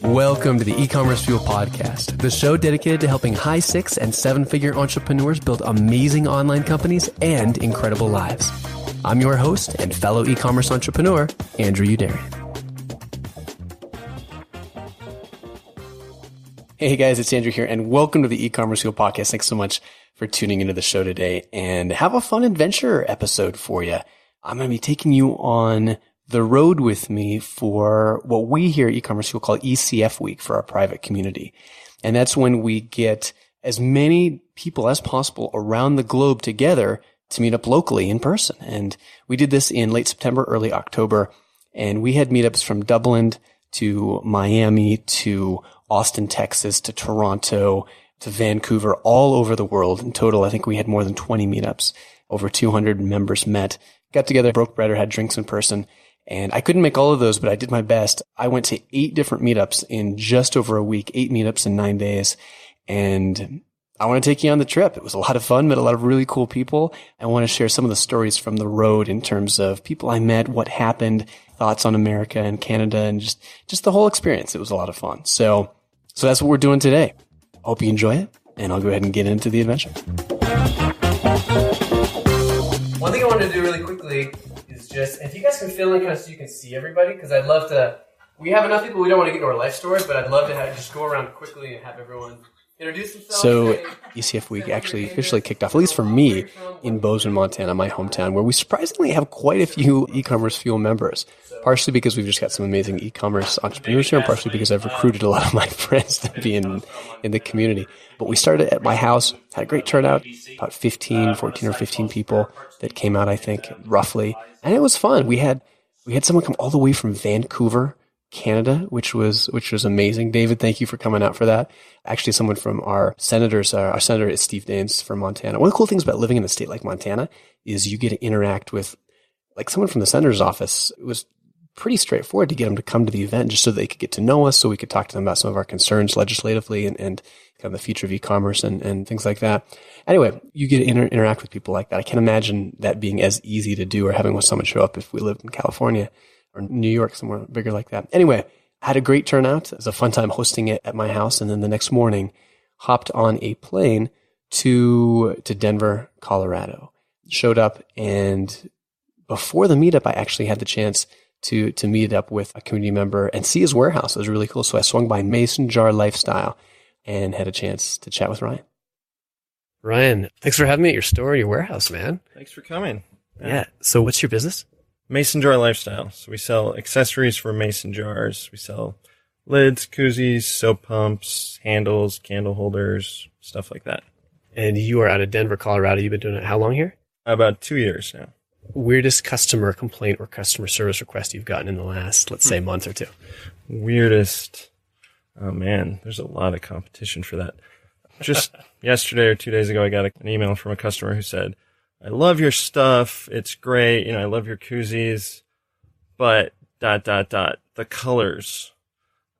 Welcome to the E-commerce Fuel podcast, the show dedicated to helping high 6- and 7-figure entrepreneurs build amazing online companies and incredible lives. I'm your host and fellow e-commerce entrepreneur, Andrew Udarian. Hey guys, it's Andrew here, and welcome to the E-commerce Fuel podcast. Thanks so much for tuning into the show today, and have a fun adventure episode for you. I'm going to be taking you on the road with me for what we here at E-commerce Fuel call ECF Week for our private community. And that's when we get as many people as possible around the globe together to meet up locally in person. And we did this in late September, early October, and we had meetups from Dublin to Miami to Austin, Texas to Toronto to Vancouver, all over the world. In total, I think we had more than 20 meetups. Over 200 members met, got together, broke bread or had drinks in person. And I couldn't make all of those, but I did my best. I went to 8 different meetups in just over a week, 8 meetups in 9 days. And I want to take you on the trip. It was a lot of fun, met a lot of really cool people. I want to share some of the stories from the road in terms of people I met, what happened, thoughts on America and Canada, and just the whole experience. It was a lot of fun. So that's what we're doing today. Hope you enjoy it, and I'll go ahead and get into the adventure. One thing I wanted to do really quickly is just, if you guys can fill in kind of so you can see everybody, because I'd love to, we have enough people, we don't want to get into our life stories, but I'd love to just go around quickly and have everyone introduce themselves. So ECF Week actually officially kicked off, at least for me, in Bozeman, Montana, my hometown, where we surprisingly have quite a few E-commerce Fuel members. Partially because we've just got some amazing e-commerce entrepreneurs here, and partially because I've recruited a lot of my friends to be in the community. But we started at my house, had a great turnout, about 14 or 15 people that came out, I think, roughly. And it was fun. We had someone come all the way from Vancouver, Canada, which was amazing. David, thank you for coming out for that. Actually, someone from our senators, our senator is Steve Daines from Montana. One of the cool things about living in a state like Montana is you get to interact with like someone from the senator's office. It was pretty straightforward to get them to come to the event just so they could get to know us, so we could talk to them about some of our concerns legislatively and kind of the future of e-commerce and things like that. Anyway, you get to interact with people like that. I can't imagine that being as easy to do or having someone show up if we lived in California or New York, somewhere bigger like that. Anyway, I had a great turnout. It was a fun time hosting it at my house. And then the next morning, hopped on a plane to Denver, Colorado. Showed up, and before the meetup, I actually had the chance to meet up with a community member and see his warehouse. It was really cool. So I swung by Mason Jar Lifestyle and had a chance to chat with Ryan. Ryan, thanks for having me at your store, your warehouse, man. Thanks for coming. Yeah. So what's your business? Mason Jar Lifestyle. So we sell accessories for mason jars. We sell lids, koozies, soap pumps, handles, candle holders, stuff like that. And you are out of Denver, Colorado. You've been doing it how long here? About 2 years now. Weirdest customer complaint or customer service request you've gotten in the last, let's say, month or two? Weirdest. Oh man, there's a lot of competition for that. Just yesterday or 2 days ago, I got an email from a customer who said, I love your stuff. It's great. I love your koozies, but ... the colors.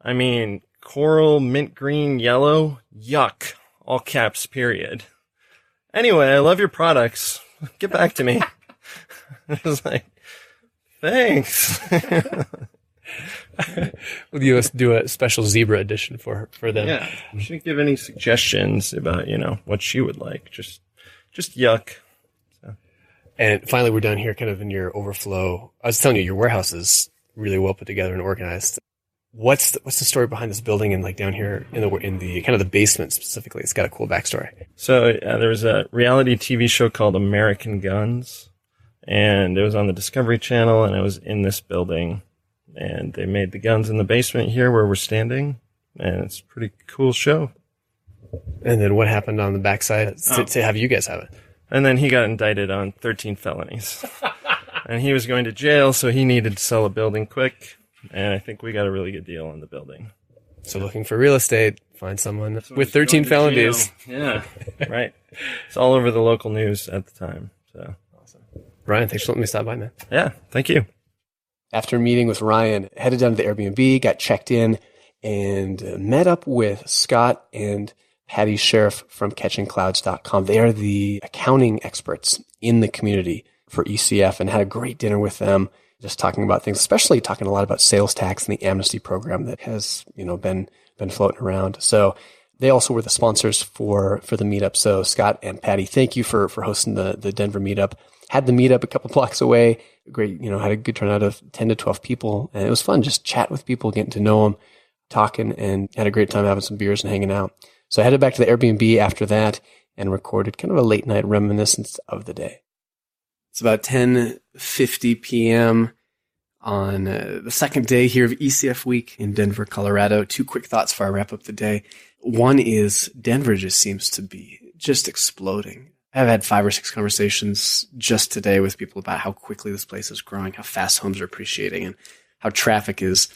I mean, coral, mint green, yellow, yuck, all caps, period. Anyway, I love your products. Get back to me. I was like, thanks. Will you do a special zebra edition for them? Yeah. She didn't give any suggestions about, what she would like. Just yuck. So. And finally, we're down here kind of in your overflow. I was telling you, your warehouse is really well put together and organized. What's the story behind this building and like down here in the kind of the basement specifically? It's got a cool backstory. So there was a reality TV show called American Guns, and it was on the Discovery Channel, and it was in this building, and they made the guns in the basement here where we're standing, and it's a pretty cool show. And then what happened on the backside to have you guys have it? And then he got indicted on 13 felonies, and he was going to jail, so he needed to sell a building quick. And I think we got a really good deal on the building. So looking for real estate, find someone with 13 felonies. Yeah, right. It's all over the local news at the time. So awesome. Ryan, thanks for letting me stop by, man. Yeah, thank you. After meeting with Ryan, headed down to the Airbnb, got checked in, and met up with Scott and Patty Sheriff from catchingclouds.com. They are the accounting experts in the community for ECF, and had a great dinner with them. just talking about things, especially talking a lot about sales tax and the amnesty program that has, been floating around. So they also were the sponsors for the meetup. So Scott and Patty, thank you for hosting the Denver meetup. Had the meetup a couple blocks away. Great, had a good turnout of 10 to 12 people. And it was fun just chat with people, getting to know them, talking, and had a great time having some beers and hanging out. So I headed back to the Airbnb after that and recorded kind of a late night reminiscence of the day. It's about 10:50 p.m. on the second day here of ECF Week in Denver, Colorado. Two quick thoughts before I wrap up the day. One is Denver just seems to be just exploding. I've had 5 or 6 conversations just today with people about how quickly this place is growing, how fast homes are appreciating, and how traffic is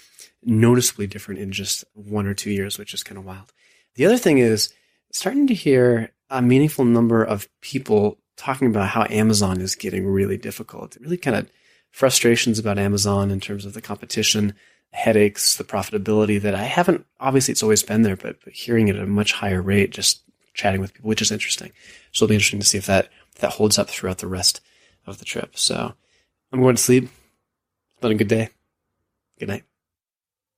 noticeably different in just 1 or 2 years, which is kind of wild. The other thing is starting to hear a meaningful number of people talking about how Amazon is getting really difficult. Really kind of frustrations about Amazon in terms of the competition, headaches, the profitability that I haven't, obviously it's always been there, but hearing it at a much higher rate, just chatting with people, which is interesting. So it'll be interesting to see if that holds up throughout the rest of the trip. So I'm going to sleep. It's been a good day. Good night.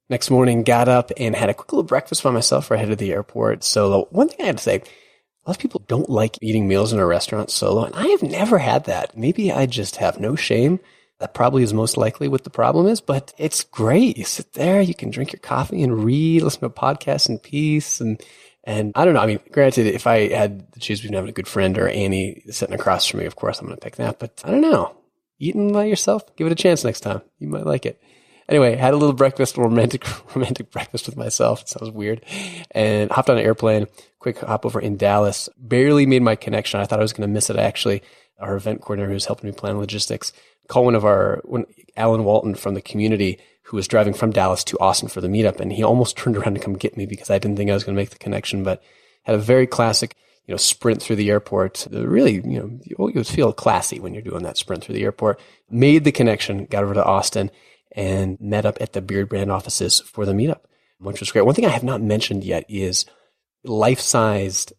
Next morning, got up and had a quick little breakfast by myself right ahead of the airport. So one thing I had to say, a lot of people don't like eating meals in a restaurant solo, and I have never had that. Maybe I just have no shame. That probably is most likely what the problem is, but it's great. You sit there, you can drink your coffee and read, listen to a podcast in peace. And I don't know. I mean, granted, if I had to choose between having a good friend or Annie sitting across from me, of course I'm going to pick that. But I don't know. Eating by yourself, give it a chance next time. You might like it. Anyway, had a little breakfast, romantic breakfast with myself. It sounds weird. And hopped on an airplane, quick hop over in Dallas. Barely made my connection. I thought I was going to miss it. Our event coordinator who's helping me plan logistics, called Alan Walton from the community who was driving from Dallas to Austin for the meetup. And he almost turned around to come get me because I didn't think I was going to make the connection, but had a very classic, sprint through the airport. Really, you always feel classy when you're doing that sprint through the airport. Made the connection, got over to Austin, and met up at the Beard Brand offices for the meetup, which was great. One thing I have not mentioned yet is life-sized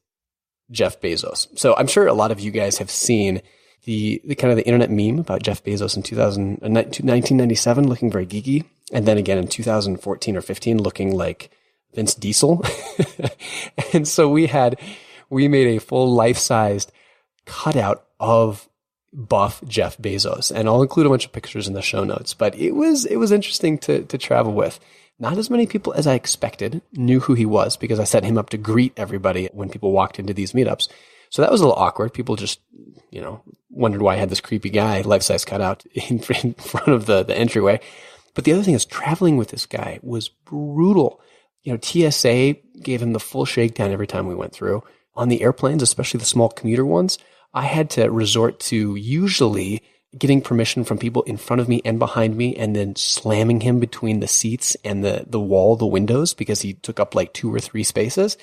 Jeff Bezos. So I'm sure a lot of you guys have seen the kind of the internet meme about Jeff Bezos in 1997 looking very geeky, and then again in 2014 or 15 looking like Vince Diesel. And so we made a full life-sized cutout of buff Jeff Bezos, and I'll include a bunch of pictures in the show notes. But it was interesting to travel with. Not as many people as I expected knew who he was because I set him up to greet everybody when people walked into these meetups. So that was a little awkward. People just, wondered why I had this creepy guy life-size cutout in front of the entryway. But the other thing is traveling with this guy was brutal. TSA gave him the full shakedown every time we went through. On the airplanes, especially the small commuter ones, I had to resort to usually getting permission from people in front of me and behind me and then slamming him between the seats and the wall, the windows, because he took up like 2 or 3 spaces.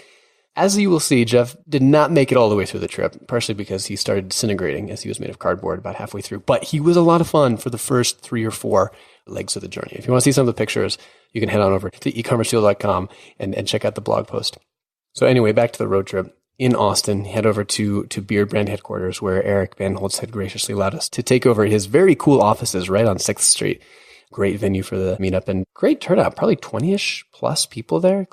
As you will see, Jeff did not make it all the way through the trip, partially because he started disintegrating as he was made of cardboard about halfway through. But he was a lot of fun for the first 3 or 4 legs of the journey. If you want to see some of the pictures, you can head on over to ecommercefuel.com and check out the blog post. So anyway, back to the road trip. In Austin, head over to Beard Brand headquarters, where Eric Van Holtz had graciously allowed us to take over his very cool offices right on 6th Street. Great venue for the meetup and great turnout. Probably 20-ish plus people there,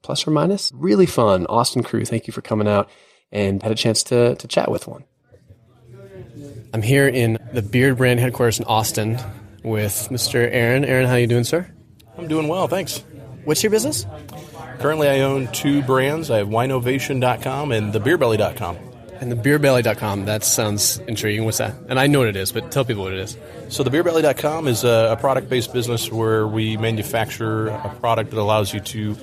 plus or minus. Really fun. Austin crew, thank you for coming out, and had a chance to chat with one. I'm here in the Beard Brand headquarters in Austin with Mr. Aaron. Aaron, how you doing, sir? I'm doing well, thanks. What's your business? Currently, I own 2 brands. I have winovation.com and thebeerbelly.com. And thebeerbelly.com, that sounds intriguing. What's that? And I know what it is, but tell people what it is. So thebeerbelly.com is a product-based business where we manufacture a product that allows you to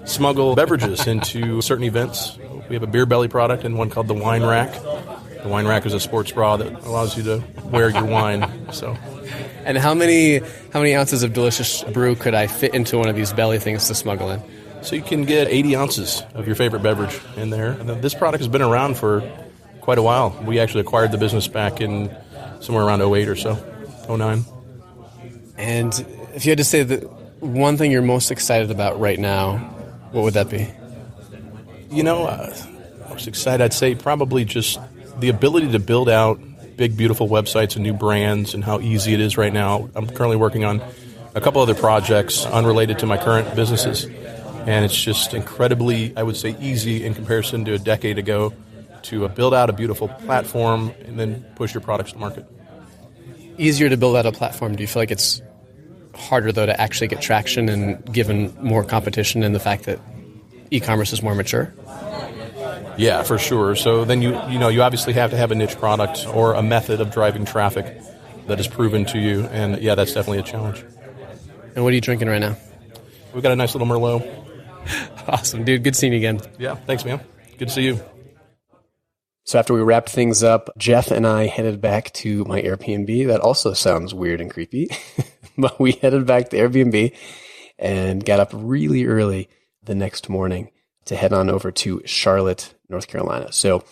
smuggle beverages into certain events. We have a beer belly product and one called the Wine Rack. The Wine Rack is a sports bra that allows you to wear your wine. So, and how many ounces of delicious brew could I fit into one of these belly things to smuggle in? So you can get 80 ounces of your favorite beverage in there. And this product has been around for quite a while. We actually acquired the business back in somewhere around 08 or so, 09. And if you had to say the one thing you're most excited about right now, what would that be? I was excited. I'd say probably just the ability to build out big, beautiful websites and new brands and how easy it is right now. I'm currently working on a couple other projects unrelated to my current businesses. And it's just incredibly, I would say, easy in comparison to a decade ago to build out a beautiful platform and then push your products to market. Easier to build out a platform. Do you feel like it's harder, though, to actually get traction and given more competition and the fact that e-commerce is more mature? Yeah, for sure. So then you obviously have to have a niche product or a method of driving traffic that is proven to you. And yeah, that's definitely a challenge. And what are you drinking right now? We've got a nice little Merlot. Awesome, dude. Good seeing you again. Yeah, thanks, man. Good to see you. So after we wrapped things up, Jeff and I headed back to my Airbnb. That also sounds weird and creepy. But we headed back to Airbnb and got up really early the next morning to head on over to Charlotte, North Carolina. So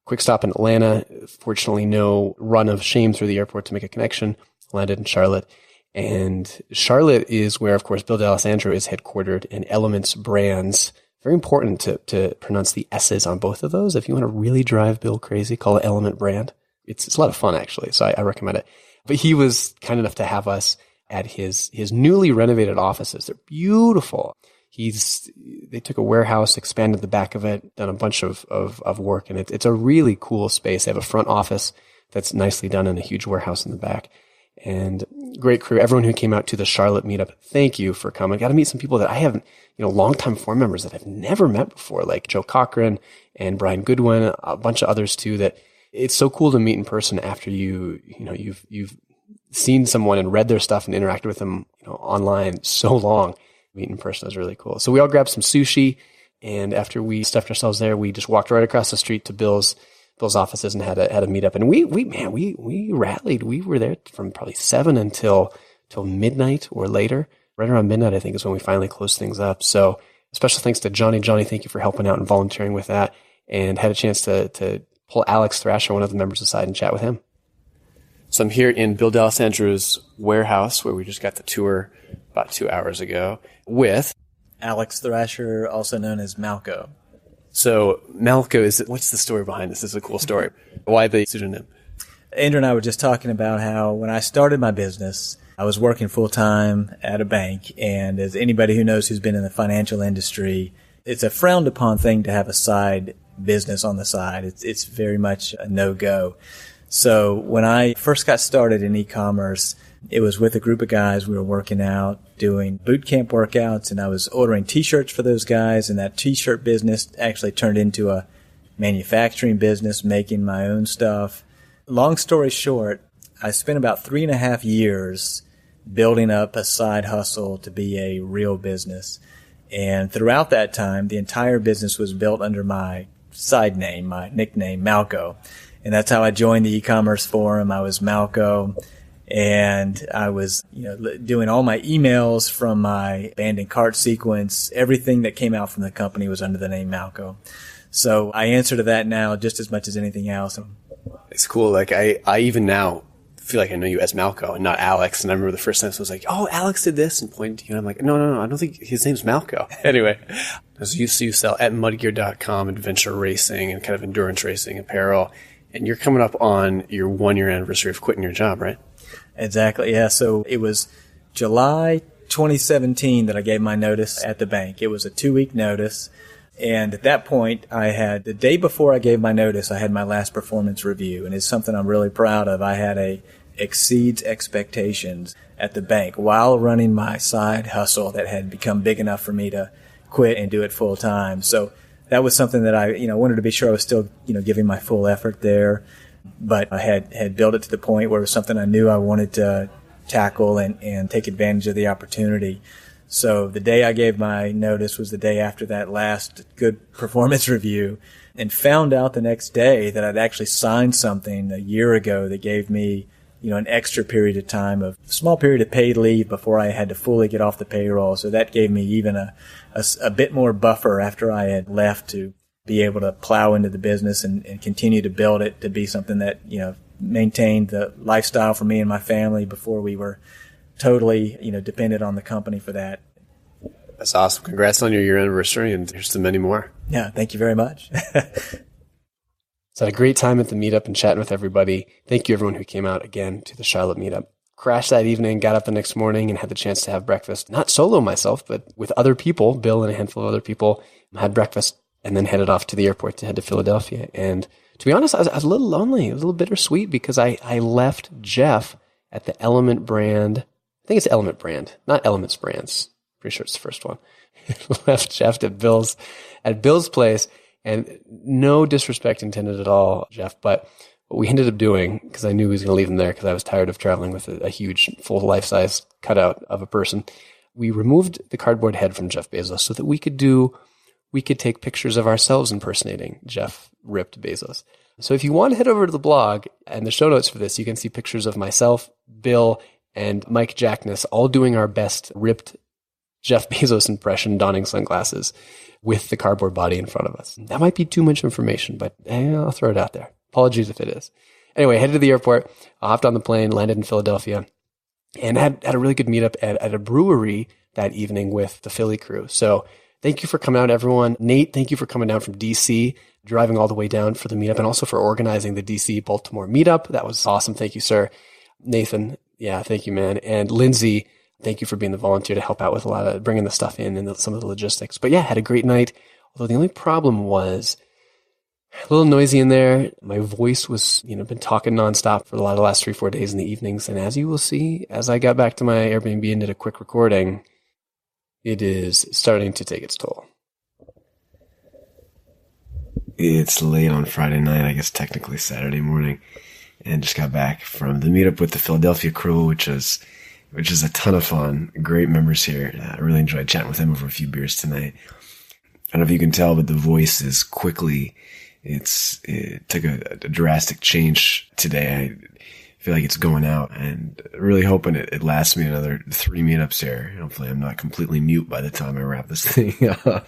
quick stop in Atlanta. Fortunately, no run of shame through the airport to make a connection. Landed in Charlotte. And Charlotte is where, of course, Bill D'Alessandro is headquartered, and Elements Brands. Very important to pronounce the S's on both of those. If you want to really drive Bill crazy, call it Element Brand. It's a lot of fun, actually, so I recommend it. But he was kind enough to have us at his newly renovated offices. They're beautiful. They took a warehouse, expanded the back of it, done a bunch of work, and it's a really cool space. They have a front office that's nicely done and a huge warehouse in the back. And great crew. Everyone who came out to the Charlotte meetup, thank you for coming. Got to meet some people that I haven't, longtime forum members that I've never met before, like Joe Cochran and Brian Goodwin, a bunch of others too, that it's so cool to meet in person after you've seen someone and read their stuff and interacted with them, online so long. Meet in person is really cool. So we all grabbed some sushi, and after we stuffed ourselves there, we just walked right across the street to Bill's offices and had a meetup. And we rallied. We were there from probably 7 until midnight or later. Right around midnight, I think, is when we finally closed things up. So special thanks to Johnny. Johnny, thank you for helping out and volunteering with that, and had a chance to pull Alex Thrasher, one of the members, aside and chat with him. So I'm here in Bill D'Alessandro's warehouse, where we just got the tour about 2 hours ago, with Alex Thrasher, also known as Malco. So Malco, what's the story behind this? This is a cool story. Why the pseudonym? Andrew and I were just talking about how when I started my business, I was working full-time at a bank. And as anybody who knows who's been in the financial industry, it's a frowned upon thing to have a side business on the side. It's very much a no-go. So when I first got started in e-commerce, it was with a group of guys. We were working out, doing boot camp workouts, and I was ordering T-shirts for those guys, and that T-shirt business actually turned into a manufacturing business, making my own stuff. Long story short, I spent about 3.5 years building up a side hustle to be a real business. And throughout that time, the entire business was built under my side name, my nickname, Malco. And that's how I joined the e-commerce forum. I was Malco. And I was, doing all my emails from my abandoned cart sequence. Everything that came out from the company was under the name Malco. So I answer to that now just as much as anything else. It's cool. Like I even now feel like I know you as Malco and not Alex. And I remember the first time I was like, "Oh, Alex did this," and pointing to you. And I'm like, no, I don't think his name's Malco. Anyway, as you sell at mudgear.com, adventure racing and kind of endurance racing apparel. And you're coming up on your 1-year anniversary of quitting your job, right? Exactly, yeah. So it was July 2017 that I gave my notice at the bank. It was a 2-week notice. And at that point, the day before I gave my notice, I had my last performance review. And it's something I'm really proud of. I had a exceeds expectations at the bank while running my side hustle that had become big enough for me to quit and do it full time. So that was something that I, wanted to be sure I was still, giving my full effort there. But I had built it to the point where it was something I knew I wanted to tackle and take advantage of the opportunity. So the day I gave my notice was the day after that last good performance review, and found out the next day that I'd actually signed something a year ago that gave me, an extra period of time, a small period of paid leave before I had to fully get off the payroll. So that gave me even a bit more buffer after I had left to be able to plow into the business and continue to build it to be something that, maintained the lifestyle for me and my family before we were totally, dependent on the company for that. That's awesome. Congrats on your year anniversary, and here's to many more. Yeah, thank you very much. So I had a great time at the meetup and chatting with everybody. Thank you everyone who came out again to the Charlotte meetup. Crashed that evening, got up the next morning and had the chance to have breakfast. Not solo myself, but with other people, Bill and a handful of other people. Had breakfast and then headed off to the airport to head to Philadelphia. And to be honest, I was a little lonely. It was a little bittersweet because I left Jeff at the Element brand. I think it's Element brand, not Elements Brands. Pretty sure it's the first one. Left Jeff at Bill's place. And no disrespect intended at all, Jeff, but what we ended up doing, because I knew he was going to leave him there because I was tired of traveling with a huge full life-size cutout of a person, we removed the cardboard head from Jeff Bezos so that we could take pictures of ourselves impersonating Jeff ripped Bezos. So if you want to head over to the blog and the show notes for this, you can see pictures of myself, Bill, and Mike Jackness all doing our best ripped Jeff Bezos impression donning sunglasses with the cardboard body in front of us. That might be too much information, but I'll throw it out there. Apologies if it is. Anyway, headed to the airport, I hopped on the plane, landed in Philadelphia, and had a really good meetup at a brewery that evening with the Philly crew. So thank you for coming out, everyone. Nate, thank you for coming down from DC, driving all the way down for the meetup, and also for organizing the DC Baltimore meetup. That was awesome. Thank you, sir. Nathan, yeah, thank you, man. And Lindsay, thank you for being the volunteer to help out with a lot of bringing the stuff in and some of the logistics. But yeah, had a great night. Although the only problem was a little noisy in there. My voice was, been talking nonstop for a lot of the last 3-4 days in the evenings. And as you will see, as I got back to my Airbnb and did a quick recording, it is starting to take its toll. It's late on Friday night, I guess technically Saturday morning, and just got back from the meetup with the Philadelphia crew, which is a ton of fun. Great members here. I really enjoyed chatting with them over a few beers tonight. I don't know if you can tell, but the voice is quickly, it took a drastic change today. I feel like it's going out, and really hoping it lasts me another 3 meetups here. Hopefully I'm not completely mute by the time I wrap this thing up.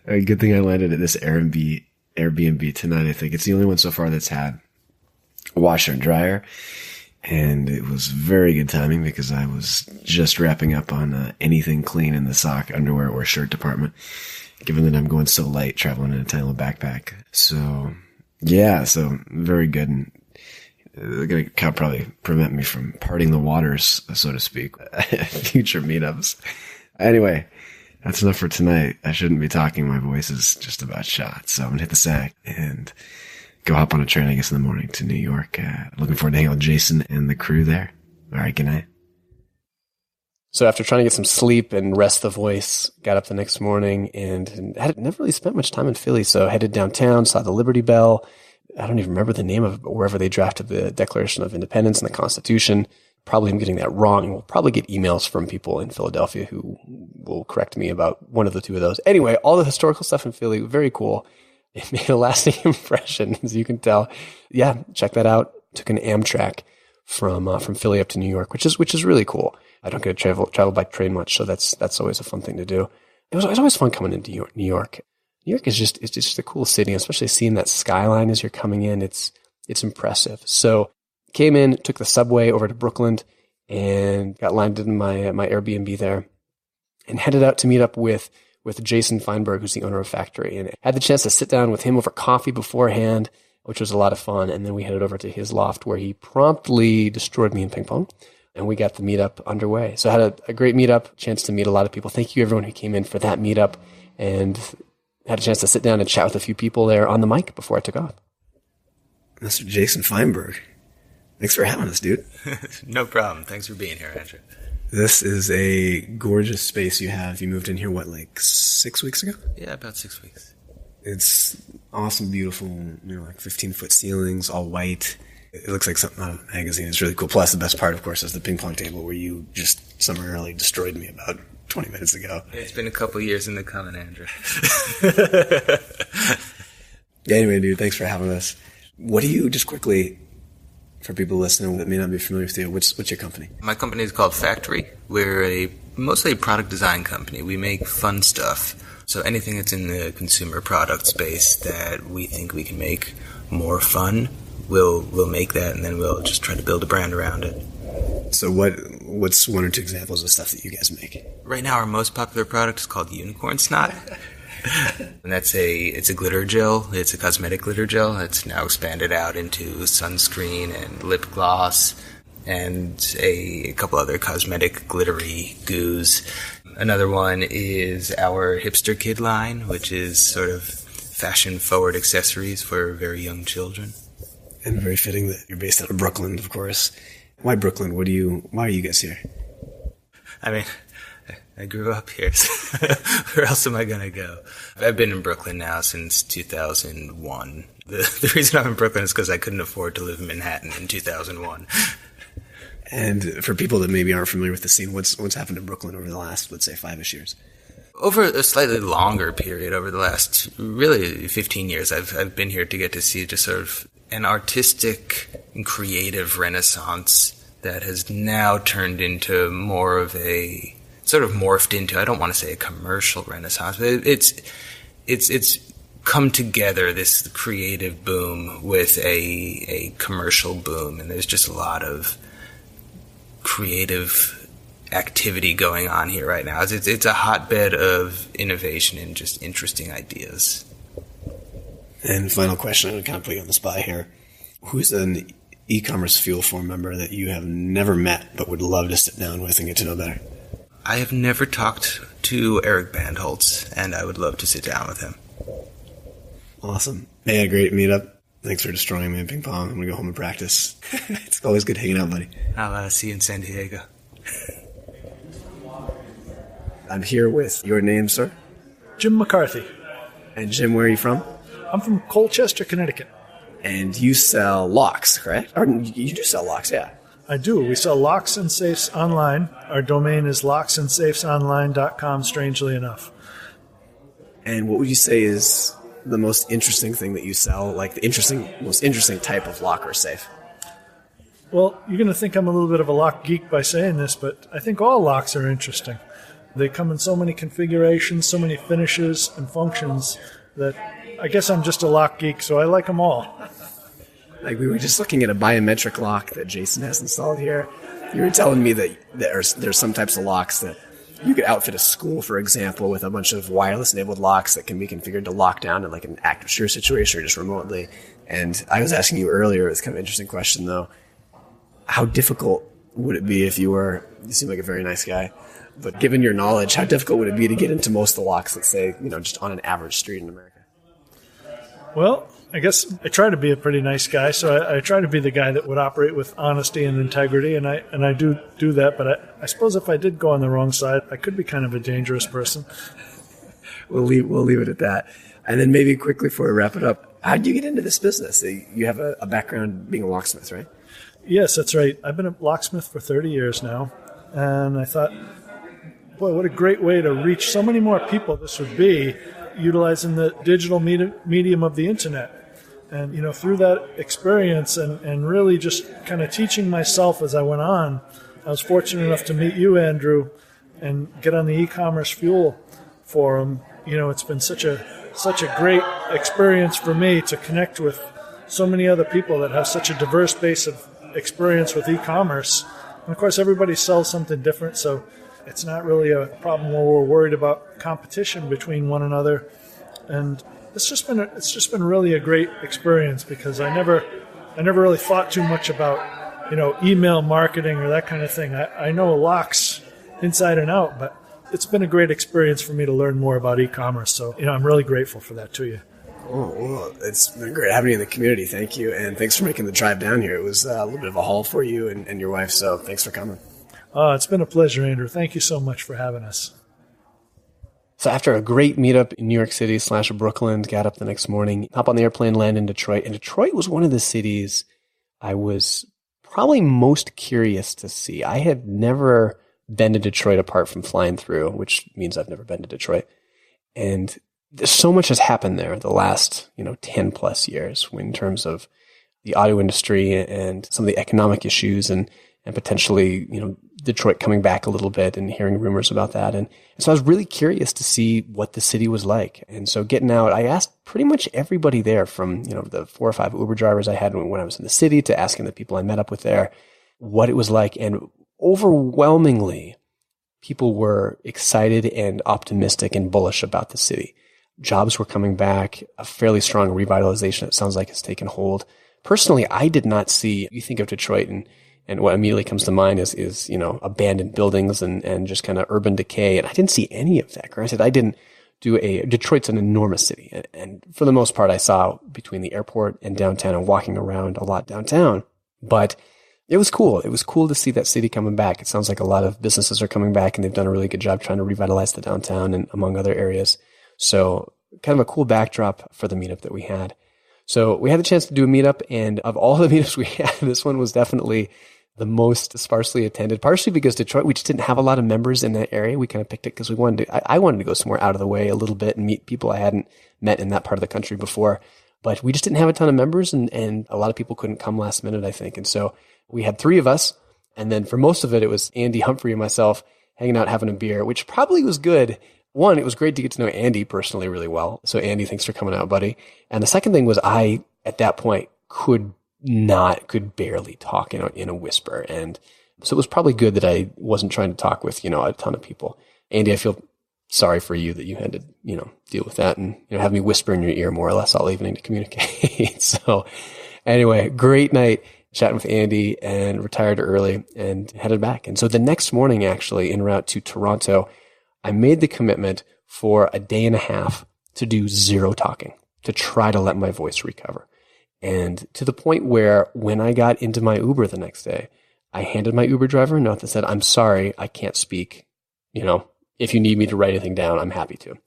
A good thing I landed at this Airbnb tonight. I think it's the only one so far that's had a washer and dryer. And it was very good timing because I was just wrapping up on anything clean in the sock, underwear, or shirt department, given that I'm going so light traveling in a tiny little backpack. So, yeah, very good. And going to probably prevent me from parting the waters, so to speak, at future meetups. Anyway, that's enough for tonight. I shouldn't be talking. My voice is just about shot. So I'm going to hit the sack and go hop on a train, I guess, in the morning to New York. Looking forward to hanging out with Jason and the crew there. All right, good night. So after trying to get some sleep and rest the voice, got up the next morning and had never really spent much time in Philly. So headed downtown, saw the Liberty Bell. I don't even remember the name of it, but wherever they drafted the Declaration of Independence and the Constitution. Probably am getting that wrong. And we'll probably get emails from people in Philadelphia who will correct me about one of the two of those. Anyway, all the historical stuff in Philly, very cool. It made a lasting impression, as you can tell. Yeah, check that out. Took an Amtrak from Philly up to New York, which is really cool. I don't get to travel by train much, so that's always a fun thing to do. It was always fun coming into New York. New York is just a cool city, especially seeing that skyline as you're coming in. It's impressive. So came in, took the subway over to Brooklyn, and got landed in my Airbnb there, and headed out to meet up with Jason Feinberg, who's the owner of Factory, and had the chance to sit down with him over coffee beforehand, which was a lot of fun. And then we headed over to his loft where he promptly destroyed me in ping pong, and we got the meetup underway. So I had a great meetup, chance to meet a lot of people. Thank you everyone who came in for that meetup, and had a chance to sit down and chat with a few people there on the mic before I took off. Mr. Jason Feinberg, thanks for having us, dude. No problem. Thanks for being here, Andrew. This is a gorgeous space you have. You moved in here, what, like 6 weeks ago? Yeah, about 6 weeks. It's awesome, beautiful, like 15-foot ceilings, all white. It looks like something out of a magazine. It's really cool. Plus, the best part, of course, is the ping pong table where you just summarily destroyed me about 20 minutes ago. It's been a couple years in the coming, Andrew. Yeah, anyway, dude, thanks for having us. What do you, just quickly, for people listening that may not be familiar with you, what's your company? My company is called Factory. We're mostly a product design company. We make fun stuff. So anything that's in the consumer product space that we think we can make more fun, we'll make that, and then we'll just try to build a brand around it. So what's one or two examples of stuff that you guys make? Right now, our most popular product is called Unicorn Snot. And it's a glitter gel. It's a cosmetic glitter gel. It's now expanded out into sunscreen and lip gloss and a couple other cosmetic glittery goos. Another one is our Hipster Kid line, which is sort of fashion-forward accessories for very young children. And very fitting that you're based out of Brooklyn, of course. Why Brooklyn? Why are you guys here? I mean, I grew up here, so where else am I going to go? I've been in Brooklyn now since 2001. The reason I'm in Brooklyn is because I couldn't afford to live in Manhattan in 2001. And for people that maybe aren't familiar with the scene, what's happened in Brooklyn over the last, let's say, 5-ish years? Over a slightly longer period, over the last really 15 years, I've been here to get to see just sort of an artistic and creative renaissance that has now turned into more of a sort of morphed into, I don't want to say a commercial renaissance, but it's come together, this creative boom with a commercial boom, and there's just a lot of creative activity going on here right now. It's a hotbed of innovation and just interesting ideas. And final question, I'm going to kind of put you on the spot here. Who's an e-commerce fuel form member that you have never met but would love to sit down with and get to know better? I have never talked to Eric Bandholz, and I would love to sit down with him. Awesome. Hey, a great meetup. Thanks for destroying me in ping pong. I'm going to go home and practice. It's always good hanging out, buddy. I'll see you in San Diego. I'm here with your name, sir. Jim McCarthy. And Jim, where are you from? I'm from Colchester, Connecticut. And you sell locks, correct? Or you do sell locks, yeah. I do. We sell locks and safes online. Our domain is locksandsafesonline.com, strangely enough. And what would you say is the most interesting thing that you sell, like the most interesting type of lock or safe? Well, you're going to think I'm a little bit of a lock geek by saying this, but I think all locks are interesting. They come in so many configurations, so many finishes and functions that I guess I'm just a lock geek, so I like them all. Like we were just looking at a biometric lock that Jason has installed here. You were telling me that there's some types of locks that you could outfit a school, for example, with a bunch of wireless-enabled locks that can be configured to lock down in like an active shooter situation or just remotely. And I was asking you earlier, it's kind of an interesting question though, how difficult would it be if you seem like a very nice guy, but given your knowledge, how difficult would it be to get into most of the locks, let's say, just on an average street in America? Well, I guess I try to be a pretty nice guy, so I try to be the guy that would operate with honesty and integrity, and I do that, but I suppose if I did go on the wrong side, I could be kind of a dangerous person. We'll leave it at that. And then maybe quickly before we wrap it up, how did you get into this business? You have a background being a locksmith, right? Yes, that's right. I've been a locksmith for 30 years now, and I thought, boy, what a great way to reach so many more people this would be, utilizing the digital medium of the internet. And, through that experience and really just kind of teaching myself as I went on, I was fortunate enough to meet you, Andrew, and get on the e-commerce fuel forum. It's been such a great experience for me to connect with so many other people that have such a diverse base of experience with e-commerce. And of course, everybody sells something different, so it's not really a problem where we're worried about competition between one another. And it's just been really a great experience because I never really thought too much about email marketing or that kind of thing. I know locks inside and out, but it's been a great experience for me to learn more about e-commerce. So I'm really grateful for that to you. Oh, well, it's been great having you in the community. Thank you, and thanks for making the drive down here. It was a little bit of a haul for you and your wife, so thanks for coming. It's been a pleasure, Andrew. Thank you so much for having us. So after a great meetup in New York City / Brooklyn, got up the next morning, hop on the airplane, land in Detroit. And Detroit was one of the cities I was probably most curious to see. I had never been to Detroit apart from flying through, which means I've never been to Detroit. And so much has happened there the last, 10 plus years in terms of the auto industry and some of the economic issues and potentially, Detroit coming back a little bit and hearing rumors about that. And so I was really curious to see what the city was like. And so getting out, I asked pretty much everybody there from, the 4 or 5 Uber drivers I had when I was in the city to asking the people I met up with there what it was like. And overwhelmingly, people were excited and optimistic and bullish about the city. Jobs were coming back. A fairly strong revitalization, it sounds like, has taken hold. Personally, I did not see, you think of Detroit and what immediately comes to mind is, abandoned buildings and just kind of urban decay. And I didn't see any of that. Granted, I didn't Detroit's an enormous city. And for the most part, I saw between the airport and downtown and walking around a lot downtown. But it was cool. It was cool to see that city coming back. It sounds like a lot of businesses are coming back and they've done a really good job trying to revitalize the downtown and among other areas. So kind of a cool backdrop for the meetup that we had. So we had the chance to do a meetup, and of all the meetups we had, this one was definitely the most sparsely attended, partially because Detroit, we just didn't have a lot of members in that area. We kind of picked it because I wanted to go somewhere out of the way a little bit and meet people I hadn't met in that part of the country before. But we just didn't have a ton of members, and a lot of people couldn't come last minute, I think. And so we had 3 of us, and then for most of it, it was Andy, Humphrey, and myself hanging out, having a beer, which probably was good. One, it was great to get to know Andy personally really well. So Andy, thanks for coming out, buddy. And the second thing was I, at that point, could barely talk in a whisper. And so it was probably good that I wasn't trying to talk with, a ton of people. Andy, I feel sorry for you that you had to, deal with that and, have me whisper in your ear more or less all evening to communicate. So anyway, great night chatting with Andy, and retired early and headed back. And so the next morning, actually, en route to Toronto, I made the commitment for a day and a half to do 0 talking, to try to let my voice recover. And to the point where when I got into my Uber the next day, I handed my Uber driver a note that said, "I'm sorry, I can't speak. If you need me to write anything down, I'm happy to."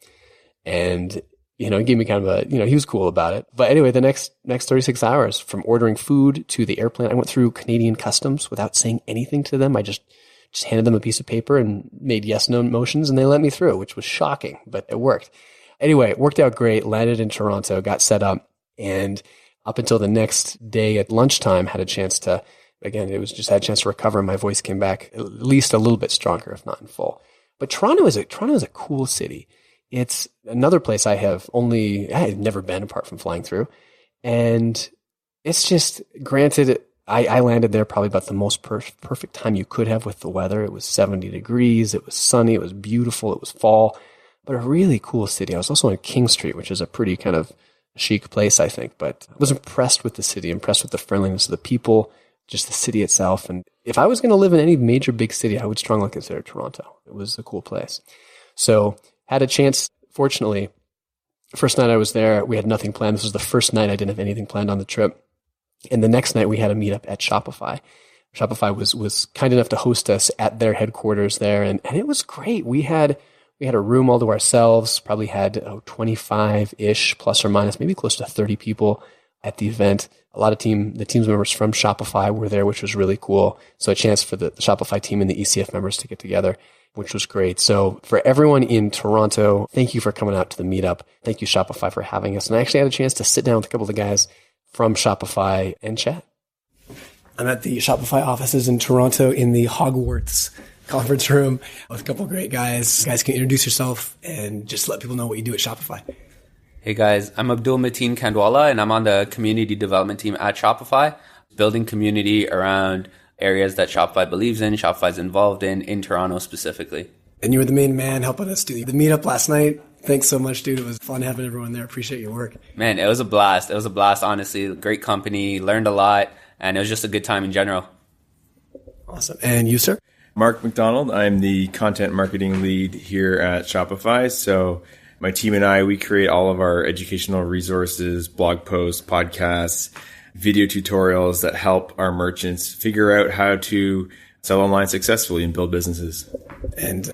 And, he gave me kind of he was cool about it. But anyway, the next 36 hours, from ordering food to the airplane, I went through Canadian customs without saying anything to them. I just handed them a piece of paper and made yes/no motions, and they let me through, which was shocking, but it worked. Anyway, it worked out great. Landed in Toronto, got set up, and up until the next day at lunchtime, had a chance to recover. My voice came back at least a little bit stronger, if not in full. But Toronto is a cool city. It's another place I had never been apart from flying through. And it's just, granted, I landed there probably about the most perfect time you could have with the weather. It was 70 degrees. It was sunny. It was beautiful. It was fall, but a really cool city. I was also on King Street, which is a pretty kind of chic place, I think, but I was impressed with the city, impressed with the friendliness of the people, just the city itself. And if I was going to live in any major big city, I would strongly consider Toronto. It was a cool place. So had a chance, fortunately, first night I was there, we had nothing planned. This was the first night I didn't have anything planned on the trip. And the next night we had a meetup at Shopify. Shopify was kind enough to host us at their headquarters there. And it was great. We had a room all to ourselves, probably had 25-ish, plus or minus, maybe close to 30 people at the event. A lot of the team's members from Shopify were there, which was really cool. So a chance for the Shopify team and the ECF members to get together, which was great. So for everyone in Toronto, thank you for coming out to the meetup. Thank you, Shopify, for having us. And I actually had a chance to sit down with a couple of the guys from Shopify and chat. I'm at the Shopify offices in Toronto in the Hogwarts conference room with a couple of great guys. You guys can introduce yourself and just let people know what you do at Shopify. Hey guys, I'm Abdul Mateen Kandwala, and I'm on the community development team at Shopify, building community around areas that Shopify believes in, Shopify's involved in Toronto specifically. And you were the main man helping us do the meetup last night. Thanks so much, dude. It was fun having everyone there. Appreciate your work. Man, it was a blast. It was a blast, honestly. Great company, learned a lot, and it was just a good time in general. Awesome. And you, sir? Mark McDonald. I'm the content marketing lead here at Shopify. So my team and I, we create all of our educational resources, blog posts, podcasts, video tutorials that help our merchants figure out how to sell online successfully and build businesses. And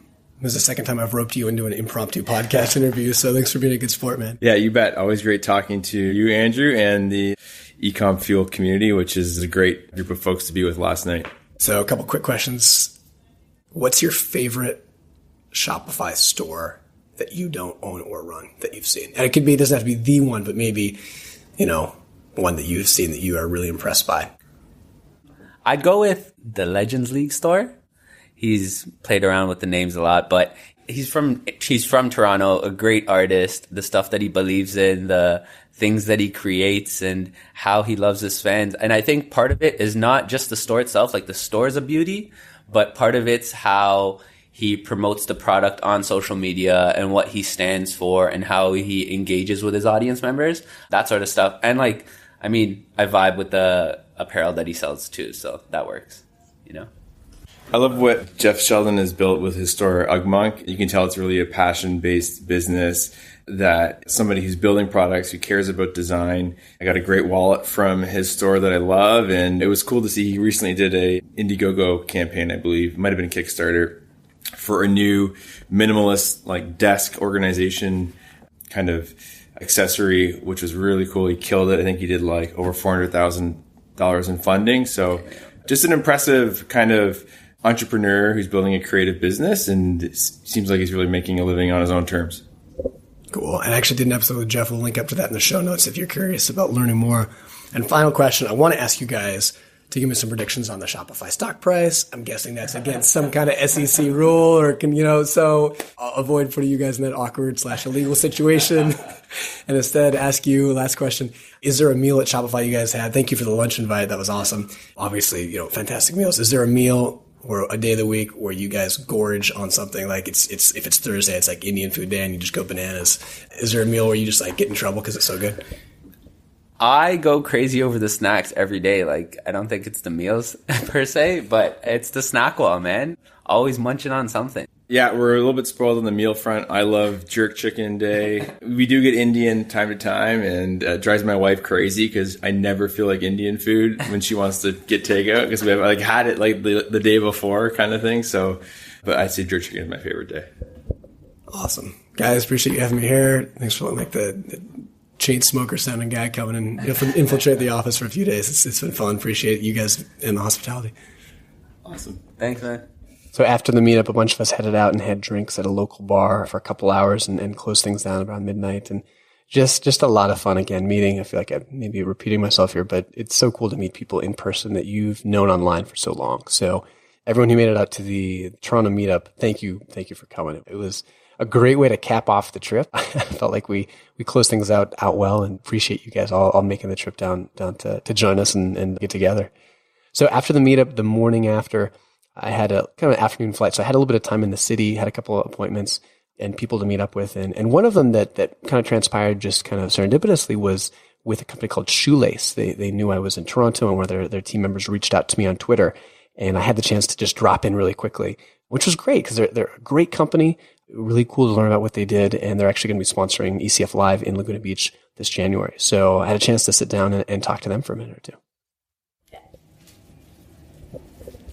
this is the second time I've roped you into an impromptu podcast interview, so thanks for being a good sport, man. Yeah, you bet. Always great talking to you, Andrew, and the Ecom Fuel community, which is a great group of folks to be with last night. So a couple quick questions. What's your favorite Shopify store that you don't own or run that you've seen? And it doesn't have to be the one, but maybe, one that you've seen that you are really impressed by. I'd go with the Legends League store. He's played around with the names a lot, but he's from Toronto, a great artist, the stuff that he believes in, the things that he creates and how he loves his fans. And I think part of it is not just the store itself, like the store is a beauty, but part of it's how he promotes the product on social media and what he stands for and how he engages with his audience members, that sort of stuff. And like, I mean, I vibe with the apparel that he sells too, so that works, you know? I love what Jeff Sheldon has built with his store, Ugmonk. You can tell it's really a passion-based business, that somebody who's building products, who cares about design. I got a great wallet from his store that I love, and it was cool to see he recently did a Indiegogo campaign, I believe. It might have been Kickstarter, for a new minimalist like desk organization kind of accessory, which was really cool. He killed it. I think he did like over $400,000 in funding. So just an impressive kind of entrepreneur who's building a creative business, and it seems like he's really making a living on his own terms. Cool. And I actually did an episode with Jeff. We'll link up to that in the show notes if you're curious about learning more. And final question, I want to ask you guys to give me some predictions on the Shopify stock price. I'm guessing that's against some kind of SEC rule, or so I'll avoid putting you guys in that awkward / illegal situation and instead ask you, last question, is there a meal at Shopify you guys had? Thank you for the lunch invite. That was awesome. Obviously, fantastic meals. Is there a meal or a day of the week where you guys gorge on something? Like if it's Thursday, it's like Indian food day and you just go bananas. Is there a meal where you just like get in trouble because it's so good? I go crazy over the snacks every day. Like, I don't think it's the meals per se, but it's the snack wall, man. Always munching on something. Yeah, we're a little bit spoiled on the meal front. I love jerk chicken day. We do get Indian time to time, and it drives my wife crazy because I never feel like Indian food when she wants to get takeout, because we have like had it like the day before kind of thing. So, but I'd say jerk chicken is my favorite day. Awesome. Guys, appreciate you having me here. Thanks for letting the chain smoker sounding guy coming and infiltrate the office for a few days. It's been fun. Appreciate you guys and the hospitality. Awesome. Thanks, man. So after the meetup, a bunch of us headed out and had drinks at a local bar for a couple hours and closed things down around midnight. And just a lot of fun again, meeting. I feel like I may be repeating myself here, but it's so cool to meet people in person that you've known online for so long. So everyone who made it out to the Toronto meetup, thank you for coming. It was a great way to cap off the trip. I felt like we closed things out well, and appreciate you guys all making the trip down to join us and get together. So after the meetup, the morning after, I had a kind of an afternoon flight. So I had a little bit of time in the city, had a couple of appointments and people to meet up with. And one of them that kind of transpired just kind of serendipitously was with a company called Shoelace. They knew I was in Toronto, and one of their team members reached out to me on Twitter, and I had the chance to just drop in really quickly, which was great because they're a great company. Really cool to learn about what they did, and they're actually going to be sponsoring ECF Live in Laguna Beach this January. So I had a chance to sit down and talk to them for a minute or two.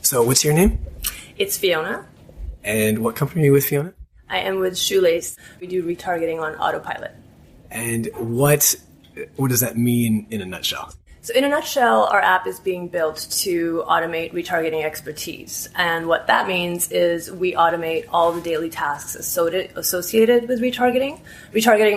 So what's your name? It's Fiona. And what company are you with, Fiona? I am with Shoelace. We do retargeting on autopilot. And what does that mean in a nutshell? So in a nutshell, our app is being built to automate retargeting expertise. And what that means is we automate all the daily tasks associated with retargeting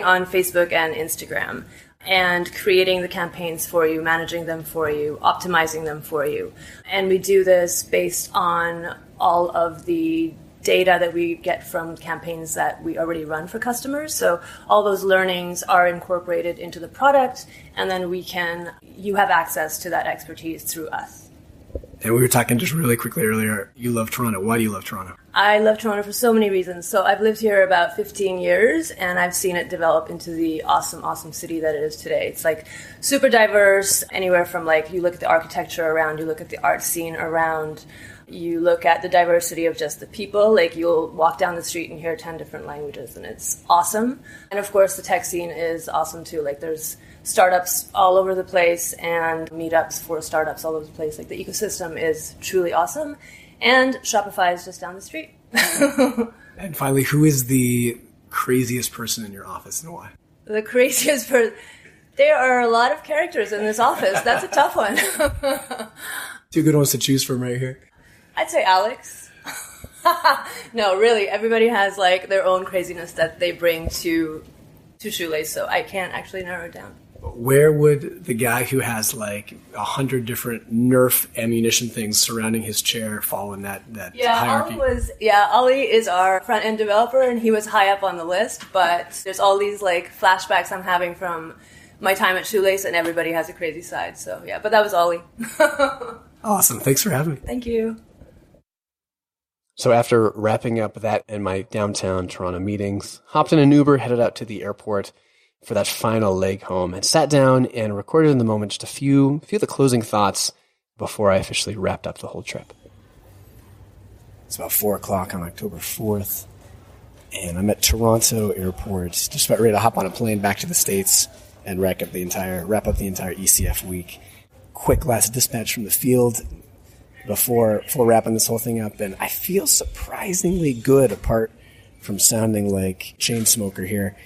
on Facebook and Instagram, and creating the campaigns for you, managing them for you, optimizing them for you. And we do this based on all of the data that we get from campaigns that we already run for customers. So all those learnings are incorporated into the product, and then you have access to that expertise through us. And we were talking just really quickly earlier, you love Toronto. Why do you love Toronto? I love Toronto for so many reasons. So I've lived here about 15 years, and I've seen it develop into the awesome, awesome city that it is today. It's like super diverse, anywhere from like, you look at the architecture around, you look at the art scene around, you look at the diversity of just the people. Like, you'll walk down the street and hear 10 different languages, and it's awesome. And of course, the tech scene is awesome too. Like, there's startups all over the place and meetups for startups all over the place. Like, the ecosystem is truly awesome. And Shopify is just down the street. And finally, who is the craziest person in your office and why? The craziest person? There are a lot of characters in this office. That's a tough one. Two good ones to choose from right here. I'd say Alex. No, really, everybody has like their own craziness that they bring to Shoelace, so I can't actually narrow it down. Where would the guy who has like 100 different Nerf ammunition things surrounding his chair fall in that hierarchy? Ollie is our front-end developer, and he was high up on the list, but there's all these like flashbacks I'm having from my time at Shoelace, and everybody has a crazy side, so yeah, but that was Ollie. Awesome. Thanks for having me. Thank you. So after wrapping up that and my downtown Toronto meetings, hopped in an Uber, headed out to the airport for that final leg home, and sat down and recorded in the moment just a few of the closing thoughts before I officially wrapped up the whole trip. It's about 4 o'clock on October 4th, and I'm at Toronto Airport, just about ready to hop on a plane back to the States and wrap up the entire ECF week. Quick last dispatch from the field before wrapping this whole thing up, and I feel surprisingly good apart from sounding like chain smoker here.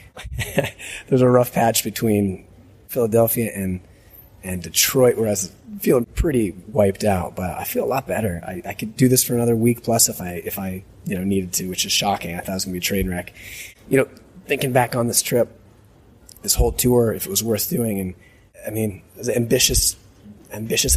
There's a rough patch between Philadelphia and Detroit where I was feeling pretty wiped out, but I feel a lot better. I could do this for another week plus if I needed to, which is shocking. I thought it was going to be a train wreck. Thinking back on this trip, this whole tour, if it was worth doing, and I mean, it was an ambitious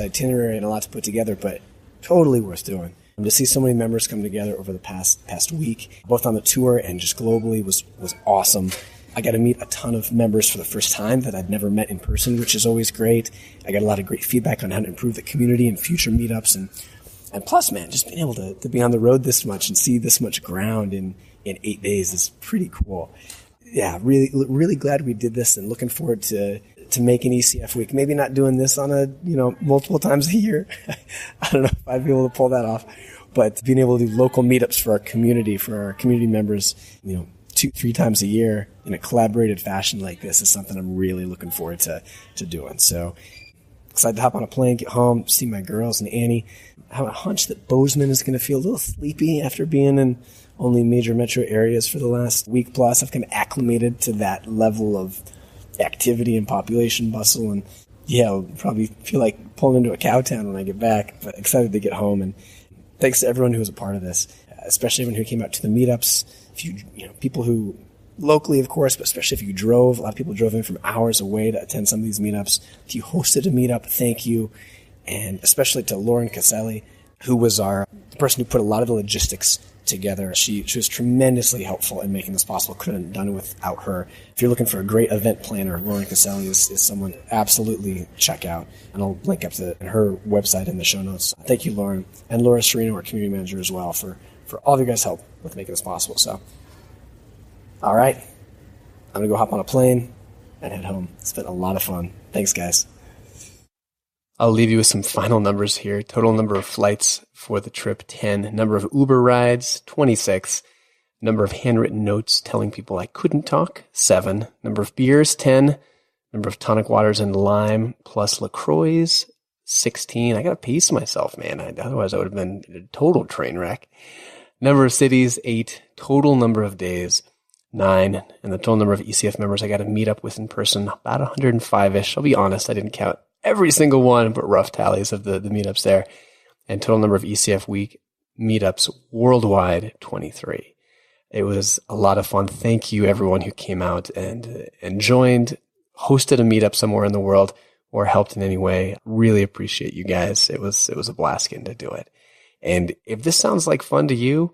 itinerary and a lot to put together, but totally worth doing. And to see so many members come together over the past week, both on the tour and just globally, was awesome. I got to meet a ton of members for the first time that I'd never met in person, which is always great. I got a lot of great feedback on how to improve the community and future meetups. And plus, man, just being able to be on the road this much and see this much ground in 8 days is pretty cool. Yeah, really, really glad we did this and looking forward to making ECF week. Maybe not doing this on multiple times a year. I don't know if I'd be able to pull that off, but being able to do local meetups for our community members, 2-3 times a year in a collaborated fashion like this is something I'm really looking forward to doing. So excited to hop on a plane, get home, see my girls and Annie. I have a hunch that Bozeman is going to feel a little sleepy after being in only major metro areas for the last week plus. I've kind of acclimated to that level of activity and population bustle, and I'll probably feel like pulling into a cow town when I get back, but excited to get home. And thanks to everyone who was a part of this, especially everyone who came out to the meetups. People who locally, of course, but especially if you drove. A lot of people drove in from hours away to attend some of these meetups. If you hosted a meetup, thank you. And especially to Lauren Caselli, who was the person who put a lot of the logistics together. She was tremendously helpful in making this possible. Couldn't have done it without her. If you're looking for a great event planner, Lauren Caselli is someone absolutely check out. And I'll link up to her website in the show notes. Thank you, Lauren. And Laura Serino, our community manager as well, for all of your guys' help with making this possible. So, all right. I'm going to go hop on a plane and head home. It's been a lot of fun. Thanks, guys. I'll leave you with some final numbers here. Total number of flights for the trip, 10. Number of Uber rides, 26. Number of handwritten notes telling people I couldn't talk, 7. Number of beers, 10. Number of tonic waters and lime plus LaCroix, 16. I got to pace myself, man. Otherwise I would have been a total train wreck. Number of cities, 8. Total number of days, 9. And the total number of ECF members I got to meet up with in person, about 105-ish. I'll be honest, I didn't count every single one, but rough tallies of the meetups there. And total number of ECF week meetups worldwide, 23. It was a lot of fun. Thank you, everyone who came out and joined, hosted a meetup somewhere in the world, or helped in any way. Really appreciate you guys. It was a blast getting to do it. And if this sounds like fun to you,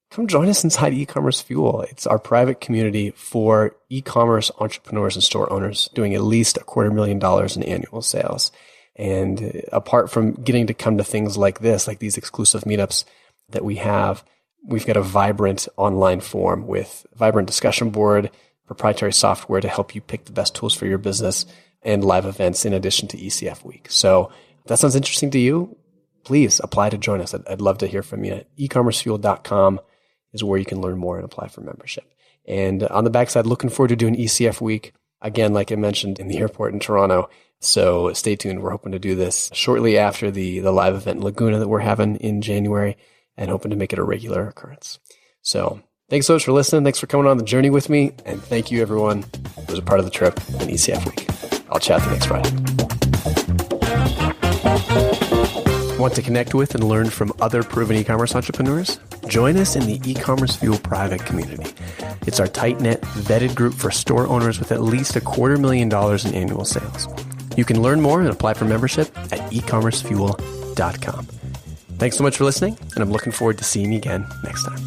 come join us inside E-Commerce Fuel. It's our private community for e-commerce entrepreneurs and store owners doing at least $250,000 in annual sales. And apart from getting to come to things like this, like these exclusive meetups that we have, we've got a vibrant online forum with vibrant discussion board, proprietary software to help you pick the best tools for your business, and live events in addition to ECF Week. So if that sounds interesting to you, please apply to join us. I'd love to hear from you. ecommercefuel.com is where you can learn more and apply for membership. And on the backside, looking forward to doing ECF Week, again, like I mentioned, in the airport in Toronto. So stay tuned. We're hoping to do this shortly after the live event in Laguna that we're having in January, and hoping to make it a regular occurrence. So thanks so much for listening. Thanks for coming on the journey with me. And thank you, everyone who was a part of the trip in ECF Week. I'll chat to you next Friday. Want to connect with and learn from other proven e-commerce entrepreneurs? Join us in the E-Commerce Fuel private community. It's our tight-knit, vetted group for store owners with at least $250,000 in annual sales. You can learn more and apply for membership at ecommercefuel.com. Thanks so much for listening, and I'm looking forward to seeing you again next time.